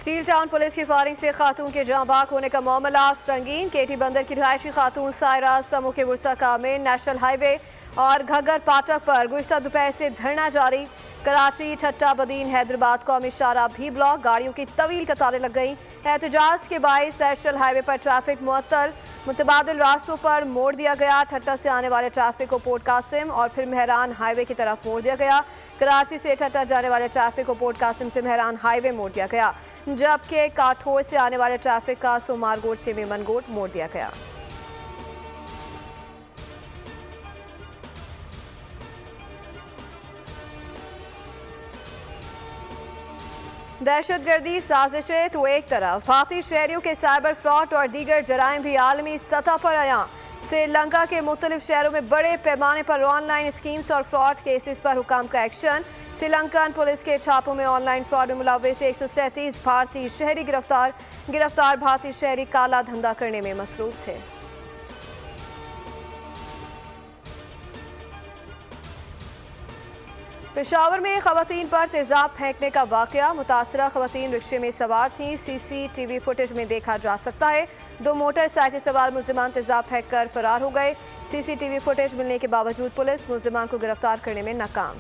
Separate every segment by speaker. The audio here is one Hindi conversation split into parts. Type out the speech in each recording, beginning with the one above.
Speaker 1: स्टील टाउन पुलिस की फायरिंग से खातून के जाँ बाग होने का मामला संगीन। केटी बंदर की रिहायशी खातून सायरा समूह के बुरसाका में नेशनल हाईवे और घग्गर फाटक पर गुज़श्ता दोपहर से धरना जारी। कराची, ठट्टा, बदीन, हैदराबाद कौमी शाहरा भी ब्लॉक, गाड़ियों की तवील कतारें लग गईं। एहतजाज के बायस नेशनल हाईवे पर ट्रैफिक मुअत्तल, मुतबादिल रास्तों पर मोड़ दिया गया। ठट्टा से आने वाले ट्रैफिक को पोर्ट कासिम और फिर मेहरान हाईवे की तरफ मोड़ दिया गया। कराची से ठट्टा जाने वाले ट्रैफिक को पोर्ट कासिम से मेहरान हाईवे मोड़ दिया गया, जबकि काठोर से आने वाले ट्रैफिक का सोमारगोट से मेमनगोट मोड़ दिया गया। दहशतगर्दी साजिशें तो एक तरफ, भारतीय शहरियों के साइबर फ्रॉड और दीगर जराइम भी आलमी सतह पर आया। श्रीलंका के मुख्तलिफ शहरों में बड़े पैमाने पर ऑनलाइन स्कीम्स और फ्रॉड केसेस पर हुकाम का एक्शन। श्रीलंकन पुलिस के छापों में ऑनलाइन फ्रॉड में मुलव्वस 137 भारतीय शहरी गिरफ्तार भारतीय शहरी काला धंधा करने में मसरूफ थे। पेशावर में खवातीन पर तेजाब फेंकने का वाकया, मुतासरा खवातीन रिक्शे में सवार थीं। सीसीटीवी फुटेज में देखा जा सकता है। 2 मोटरसाइकिल सवार मुल्जिमान तेजाब फेंक कर फरार हो गए। सीसीटीवी फुटेज मिलने के बावजूद पुलिस मुल्जिमान को गिरफ्तार करने में नाकाम।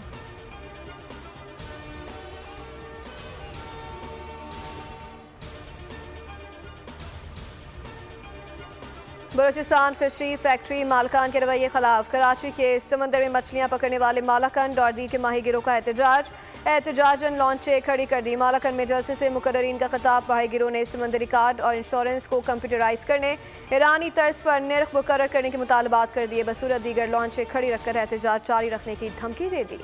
Speaker 1: बलूचिस्तान फिशरी फैक्ट्री मालकान के रवैये खिलाफ कराची के समंदर में मछलियां पकड़ने वाले मालाकन और दी के माहीगिरों का एहतजाजन लॉन्चें खड़ी कर दी। मालाकन में जलसे से मुकर्ररीन का खिताब, माहीगिरों ने समंदरी कार्ड और इंश्योरेंस को कंप्यूटराइज करने, ईरानी तर्ज पर निर्ख मुकर्रर करने के मुतालबात कर दिए। बसूरत दीगर लॉन्चें खड़ी रखकर एहतजाज जारी रखने की धमकी दे दी।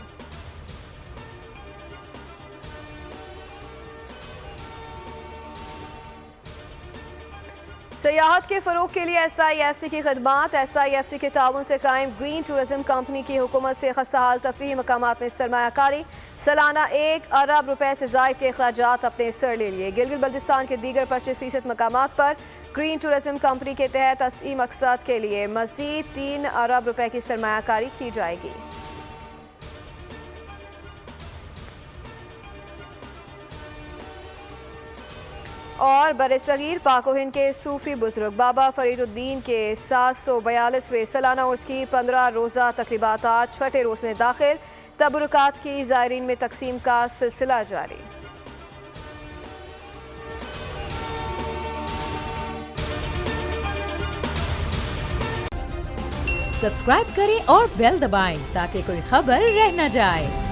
Speaker 1: सयाहत के फ़रोग के लिए SIFC की खदमात। SIFC के ताउन से कायम ग्रीन टूरिज्म कंपनी की हुकूमत से खस्ताहाल तफरीही मकामात में सरमायाकारी, सालाना 1 अरब रुपए से ज़ायद के अखराजात अपने सर ले लिए। गिलगित बल्तिस्तान के दीगर 25% मकामात पर ग्रीन टूरिज्म कंपनी के तहत इसी मकसद के लिए मज़ीद 3 अरब रुपए की सरमायाकारी की जाएगी। और बरसगीर पाक हिंद के सूफी बुजुर्ग बाबा फरीदुद्दीन के 742वें सालाना उर्स की 15 रोज़ा तकरीबात आज 6ठे रोज़ में दाखिल। तबरुकात की ज़ायरीन में तकसीम का सिलसिला जारी।
Speaker 2: सब्सक्राइब करें और बेल दबाएं ताकि कोई खबर रह न जाए।